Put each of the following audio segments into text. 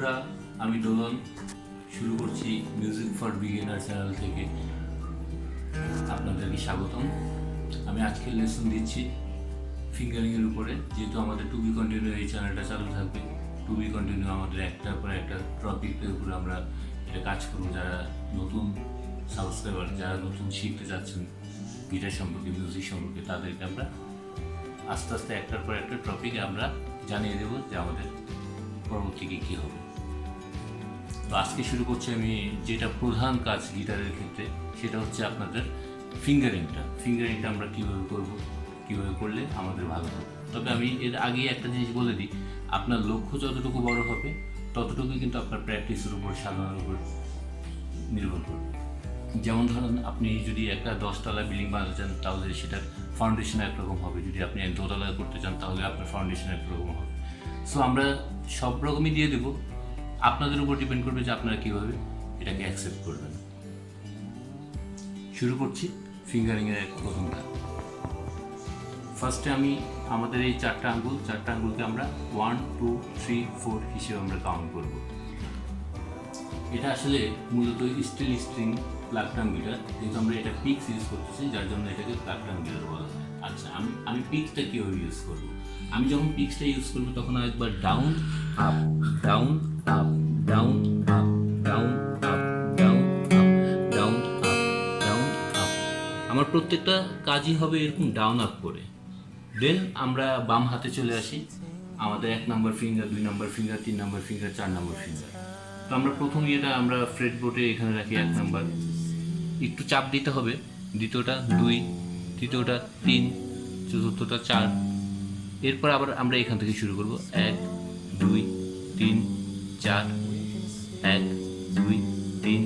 বন্ধুরা, আমি ডোলন শুরু করছি মিউজিক ফর বিগিনার চ্যানেল থেকে। আপনাদেরকে স্বাগতম। আমি আজকে লেসন দিচ্ছি ফিঙ্গারিংয়ের উপরে। যেহেতু আমাদের টু বি কন্টিনিউ এই চ্যানেলটা চালু থাকবে, টু বি কন্টিনিউ আমাদের একটার পর একটা টপিকের উপরে আমরা এটা কাজ করবো। যারা নতুন সাবস্ক্রাইবার, যারা নতুন শিখতে যাচ্ছেন গিটার সম্পর্কে, মিউজিক সম্পর্কে, তাদেরকে আমরা আস্তে আস্তে একটার পর একটা টপিকে আমরা জানিয়ে দেবো যে আমাদের পরবর্তী কী হবে। তো আজকে শুরু করছি আমি যেটা প্রধান কাজ গিটারের ক্ষেত্রে, সেটা হচ্ছে আপনাদের ফিঙ্গারিংটা আমরা কীভাবে করব, কীভাবে করলে আমাদের ভালো হবে। তবে আমি এর আগে একটা জিনিস বলে দিই, আপনার লক্ষ্য যতটুকু বড় হবে ততটুকুই কিন্তু আপনার প্র্যাকটিসের উপর, সাধনার উপর নির্ভর করবে। যেমন ধরুন, আপনি যদি একটা 10তলা বিল্ডিং বানাতে চান তাহলে সেটার ফাউন্ডেশন একরকম হবে। যদি আপনি 2তলা করতে চান তাহলে আপনার ফাউন্ডেশন একরকম হবে। সো আমরা সব রকমই দিয়ে দেবো, আপনাদের উপর ডিপেন্ড করবে যে আপনারা কীভাবে এটাকে অ্যাকসেপ্ট করবেন। শুরু করছি ফিঙ্গারিংয়ের এক প্রথম ধাপ। ফার্স্টে আমি আমাদের এই চারটা আঙ্গুলকে আমরা 1, 2, 3, 4 হিসেবে আমরা কাউন্ট করব। এটা আসলে মূলত স্টিল স্ট্রিং প্লাগ টাং গিটার, যেহেতু আমরা এটা পিক্স ইউজ করতেছি, যার জন্য এটাকে প্লাগ টাং গিটার বলা হয়। আচ্ছা, আমি পিক্সটা কীভাবে ইউজ করবো? আমি যখন পিক্সটা ইউজ করবো তখন একবার down up, down up, down up, down up, down up, down up, down up. আমার প্রত্যেকটা কাজই হবে এরকম ডাউন আপ করে। দেন আমরা বাম হাতে চলে আসি। আমাদের 1 নম্বর ফিঙ্গার, 2 নম্বর ফিঙ্গার, 3 নম্বর ফিঙ্গার, 4 নম্বর ফিঙ্গার। তো আমরা প্রথম ইয়েটা আমরা ফ্রেট বোর্ডে এখানে রাখি 1 নম্বর, একটু চাপ দিতে হবে। দ্বিতীয়টা 2, তৃতীয়টা 3, চতুর্থটা 4। এরপর আবার আমরা এখান থেকে শুরু করব। 1, 2, 3, 4, 1, 2, 3,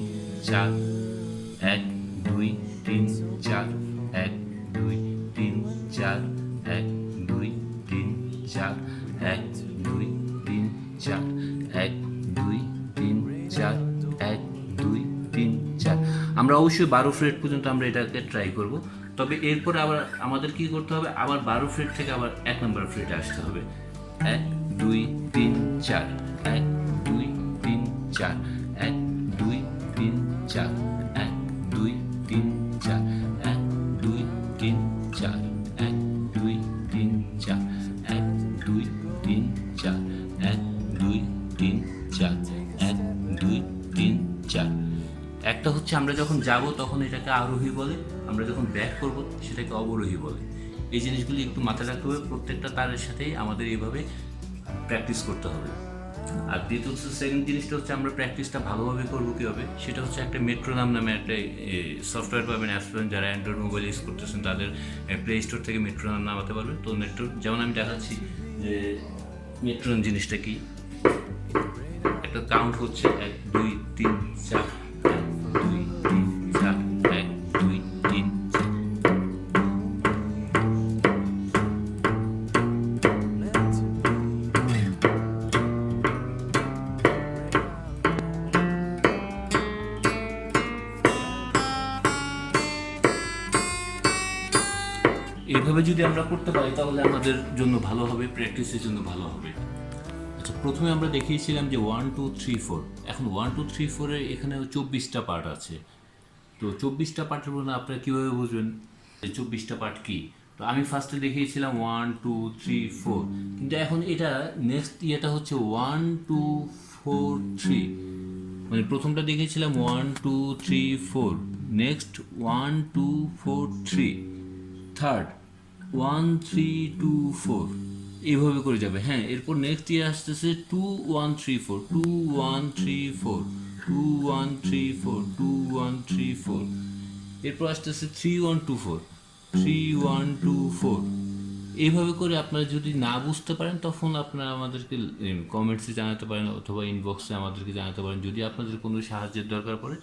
4, 1, 2, 3, 4, 1, 2, 3, 4, 1, 2, 3, 4, 1, 2, 3, 4, 1, 2, 3, 4, 1, 2, 3, 4। আমরা অবশ্যই 12 ফ্রেট পর্যন্ত আমরা এটাকে ট্রাই করব। তবে এরপর আবার আমাদের কী করতে হবে, আবার 12 ফ্রেট থেকে আবার 1 নম্বর ফ্রেটে আসতে হবে। 1, 2, 3, 4, 1, 2, 3, 4, 1, 2, 3, 4, 1, 2, 3, 4, 1, 2, 3, 4, 1, 2, 3, 4, 1, 2, 3, 4, 1, 2, 3, 4, 1, 2, 3, 4। একটা হচ্ছে আমরা যখন যাব তখন এটাকে আরোহী বলে, আমরা যখন ব্যাক করব সেটাকে অবরোহী বলে। এই জিনিসগুলি একটু মাথায় রাখতে হবে। প্রত্যেকটা তারের সাথেই আমাদের এইভাবে প্র্যাকটিস করতে হবে। আর দ্বিতীয় সেকেন্ড জিনিসটা হচ্ছে আমরা প্র্যাকটিসটা ভালোভাবে করবো কীভাবে, সেটা হচ্ছে একটা মেট্রোনাম নামে একটা সফটওয়্যার পাবেন, অ্যাপস পাবেন। যারা অ্যান্ড্রয়েড মোবাইল ইউজ করতেছেন তাদের প্লে স্টোর থেকে মেট্রোনাম নামাতে পারবে। তো যেমন আমি দেখাচ্ছি যে মেট্রোনাম জিনিসটা কি। একটা কাউন্ট হচ্ছে 1, 2, 3, 4, 1, 2, 3, 4, 1, 2, 3, 4। এইভাবে যদি আমরা করতে পারি তাহলে আমাদের জন্য ভালো হবে, প্র্যাকটিসের জন্য ভালো হবে। আচ্ছা, প্রথমে আমরা দেখিয়েছিলাম যে 1, 2, 3, 4। এখন 1, 2, 3, 4 এর এখানে 24টা পার্ট আছে। তো 24টা পার্টের মধ্যে আপনারা কীভাবে বুঝবেন যে 24টা পার্ট কী? তো আমি ফার্স্টে দেখিয়েছিলাম 1, 2, 3, 4, কিন্তু এখন এটা নেক্সট ইয়েটা হচ্ছে 1, 2, 4, 3। মানে প্রথমটা দেখিয়েছিলাম 1, 2, 3, 4, নেক্সট 1, 2, 4, 3, থার্ড 1, 3, 2, 4, এইভাবে করে যাবে। হ্যাঁ, এরপর নেক্সট ইয়ে আসতেছে 2, 1, 3, 4, 2, 1, 3, 4, 2, 1, 3, 4, 2, 1, 3, 4। এরপর আসতেছে 3, 1, 2, 4, 3, 1, 2, 4। এইভাবে করে আপনারা যদি না বুঝতে পারেন তখন আপনারা আমাদেরকে কমেন্টসে জানাতে পারেন অথবা ইনবক্সে আমাদেরকে জানাতে পারেন। যদি আপনাদের কোনো সাহায্যের দরকার পড়ে,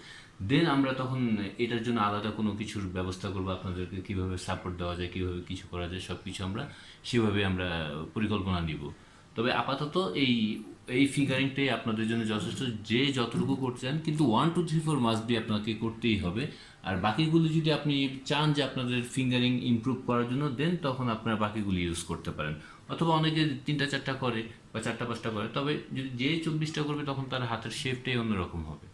দেন আমরা তখন এটার জন্য আলাদা কোনো কিছুর ব্যবস্থা করবো। আপনাদেরকে কীভাবে সাপোর্ট দেওয়া যায়, কীভাবে কিছু করা যায়, সব কিছু আমরা সেভাবে আমরা পরিকল্পনা নিব। তবে আপাতত এই এই ফিগারিংটাই আপনাদের জন্য যথেষ্ট, যে যতটুকু করতে চান, কিন্তু 1 2 3 4 মাস্ট বি আপনাকে করতেই হবে। আর বাকিগুলো যদি আপনি চান যে আপনাদের ফিঙ্গারিং ইমপ্রুভ করার জন্য, দেন তখন আপনারা বাকিগুলো ইউজ করতে পারেন। অথবা অনেকে 3টা 4টা করে বা 4টা 5টা করে, তবে যদি যে 24টা করবে তখন তার হাতের শেপটাই অন্যরকম হবে।